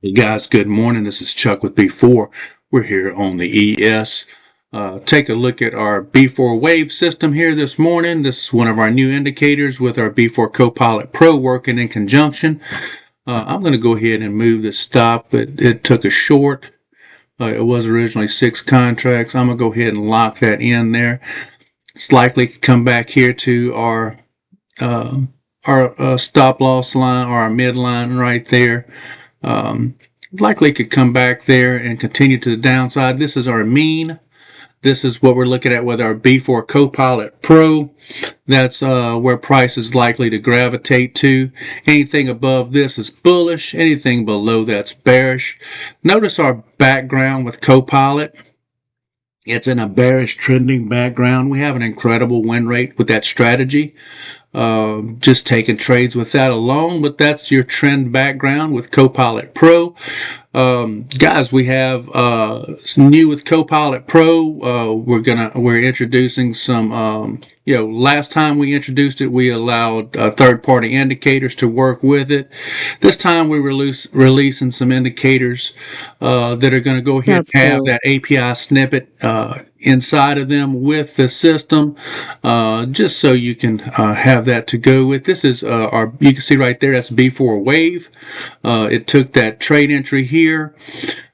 Hey guys, good morning. This is Chuck with B4. We're here on the ES. Take a look at our B4 wave system here this morning. This is one of our new indicators with our B4 CoPilot Pro working in conjunction. I'm going to go ahead and move the stop. It took a short. It was originally 6 contracts. I'm going to go ahead and lock that in there. It's likely to come back here to our stop loss line or our midline right there. Likely could come back there and continue to the downside. This is our mean. This is what we're looking at with our B4 CoPilot Pro. That's where price is likely to gravitate to. Anything above this is bullish. Anything below that's bearish. Notice our background with CoPilot. It's in a bearish trending background. We have an incredible win rate with that strategy. Just taking trades with that alone, but that's your trend background with CoPilot Pro. Guys, we have some new with CoPilot Pro. We're introducing some last time we introduced it, we allowed third-party indicators to work with it. This time we're releasing some indicators that are going to go ahead and have that API snippet inside of them with the system, just so you can have that to go with. This is you can see right there, that's B4 wave. It took that trade entry here.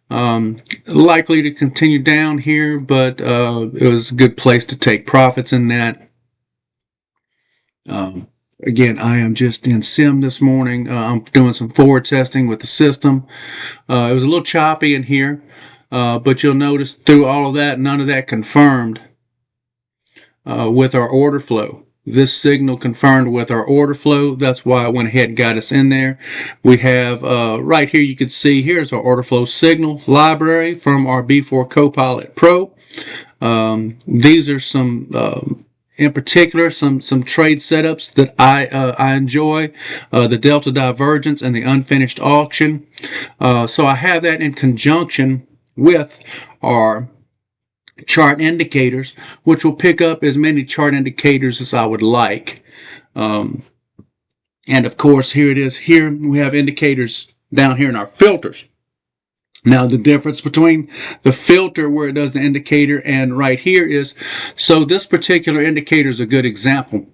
Likely to continue down here, but it was a good place to take profits in that. Again, I am just in sim this morning. I'm doing some forward testing with the system. It was a little choppy in here, but you'll notice through all of that, none of that confirmed with our order flow. This signal confirmed with our order flow. That's why I went ahead and got us in there. We have right here, you can see here's our order flow signal library from our B4 CoPilot Pro. These are some in particular, some trade setups that I enjoy, the delta divergence and the unfinished auction. So I have that in conjunction with our chart indicators, which will pick up as many chart indicators as I would like. And of course, here it is. Here we have indicators down here in our filters. Now, the difference between the filter where it does the indicator and right here is, so this particular indicator is a good example.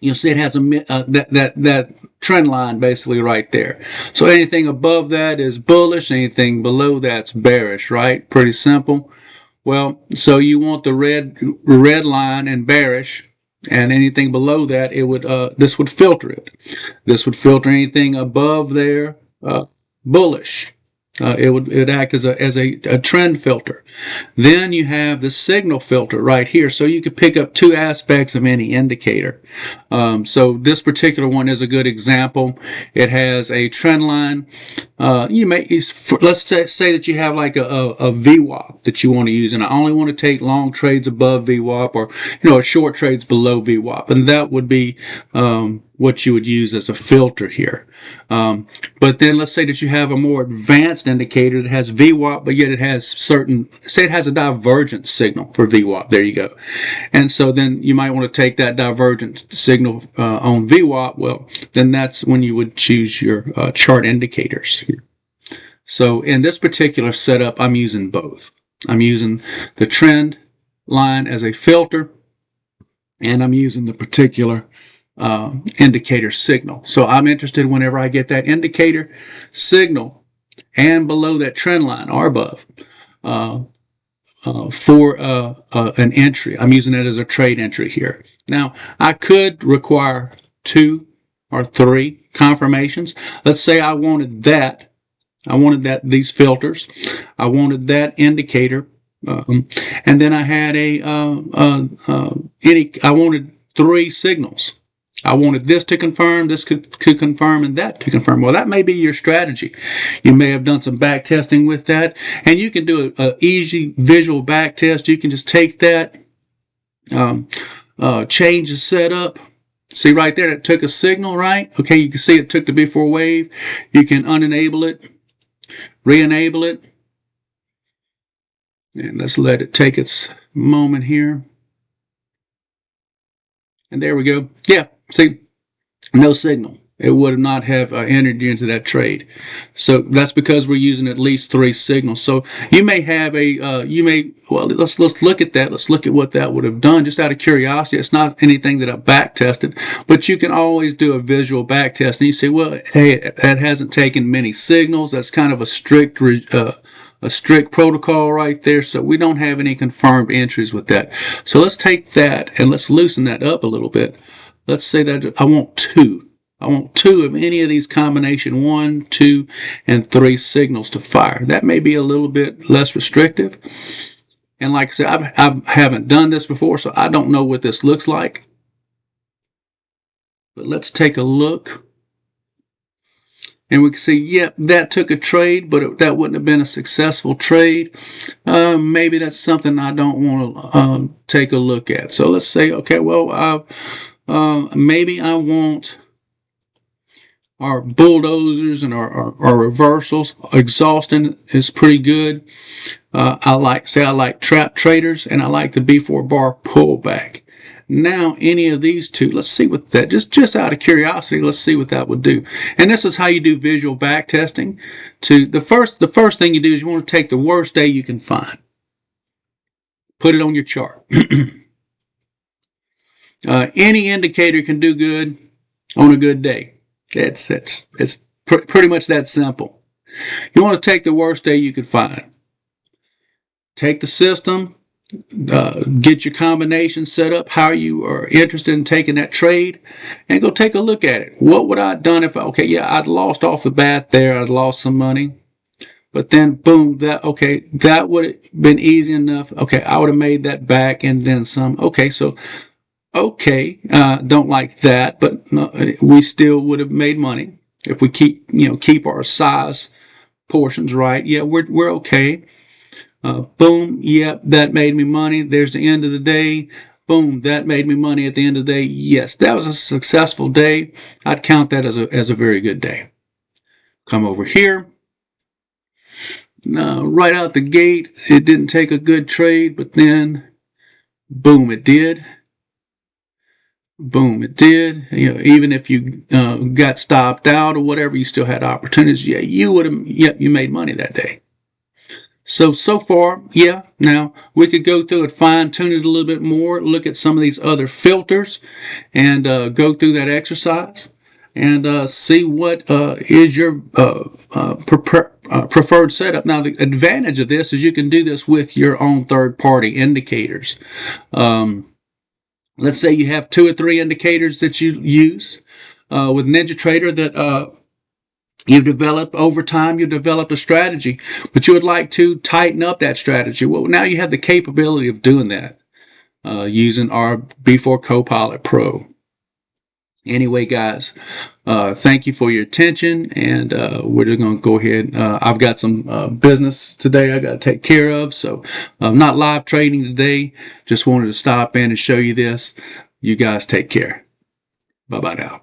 You'll see it has that trend line basically right there. So anything above that is bullish, anything below that's bearish, right? Pretty simple. Well, so you want the red line and bearish, and anything below that, it would this would filter it. This would filter anything above there, bullish. It would act as a trend filter. Then you have the signal filter right here, so you could pick up two aspects of any indicator. So this particular one is a good example. It has a trend line. Let's say that you have like a VWAP that you want to use, and I only want to take long trades above VWAP, or short trades below VWAP, and that would be what you would use as a filter here. But then let's say that you have a more advanced indicator that has VWAP, but yet it has say it has a divergent signal for VWAP. There you go. And so then you might want to take that divergent signal on VWAP. Well, then that's when you would choose your chart indicators here. So in this particular setup, I'm using both. I'm using the trend line as a filter, and I'm using the particular indicator signal. So I'm interested whenever I get that indicator signal and below that trend line or above for an entry. I'm using it as a trade entry here. Now, I could require 2 or 3 confirmations. Let's say I wanted these filters. I wanted that indicator, and then I had I wanted 3 signals. I wanted this to confirm, this could confirm, and that to confirm. Well, that may be your strategy. You may have done some back testing with that, and you can do an easy visual back test. You can just take that, change the setup. See right there, it took a signal, right? Okay, you can see it took the B4 wave. You can unenable it, re-enable it, and let's let it take its moment here. And there we go. Yeah, see, no signal. It would not have entered you into that trade. So that's because we're using at least 3 signals. So you may have well, let's look at that. Let's look at what that would have done just out of curiosity. It's not anything that I back tested, but you can always do a visual back test. And you say, well, hey, that hasn't taken many signals. That's kind of a strict protocol right there. So we don't have any confirmed entries with that. So let's take that and let's loosen that up a little bit. Let's say that I want 2. I want 2 of any of these combination 1, 2, and 3 signals to fire. That may be a little bit less restrictive. And like I said, I haven't done this before, so I don't know what this looks like. But let's take a look. And we can see, yep, that took a trade, but that wouldn't have been a successful trade. Maybe that's something I don't want to take a look at. So let's say, okay, well, maybe I want our bulldozers and our reversals. Exhausting is pretty good. I like trap traders, and I like the B4 bar pullback. Now, any of these 2, let's see what that, just out of curiosity, let's see what that would do. And this is how you do visual back testing. The first thing you do is you want to take the worst day you can find. Put it on your chart. Any indicator can do good on a good day. It's pretty much that simple. You want to take the worst day you could find. Take the system, get your combination set up, how you are interested in taking that trade, and go take a look at it. What would I have done if, okay, yeah, I'd lost off the bat there, I'd lost some money. But then, boom, that would have been easy enough. Okay, I would have made that back and then some. Okay, so don't like that, but we still would have made money if we keep our size portions right. Yeah, we're okay. Boom, yep, that made me money. There's the end of the day. Boom, that made me money at the end of the day. Yes, that was a successful day. I'd count that as a very good day. Come over here. Right out the gate, it didn't take a good trade, but then, boom, it did. Boom, it did. Even if you got stopped out or whatever, you still had opportunities. Yeah, you made money that day. So far, yeah. Now we could go through and fine tune it a little bit more, look at some of these other filters, and go through that exercise and see what is your preferred setup. Now, the advantage of this is you can do this with your own third-party indicators. Let's say you have 2 or 3 indicators that you use with NinjaTrader that you've developed over time. You've developed a strategy, but you would like to tighten up that strategy. Well, now you have the capability of doing that using our B4 CoPilot Pro. Anyway, guys, thank you for your attention, and we're just going to go ahead. I've got some business today I got to take care of, so I'm not live trading today. Just wanted to stop in and show you this. You guys take care. Bye-bye now.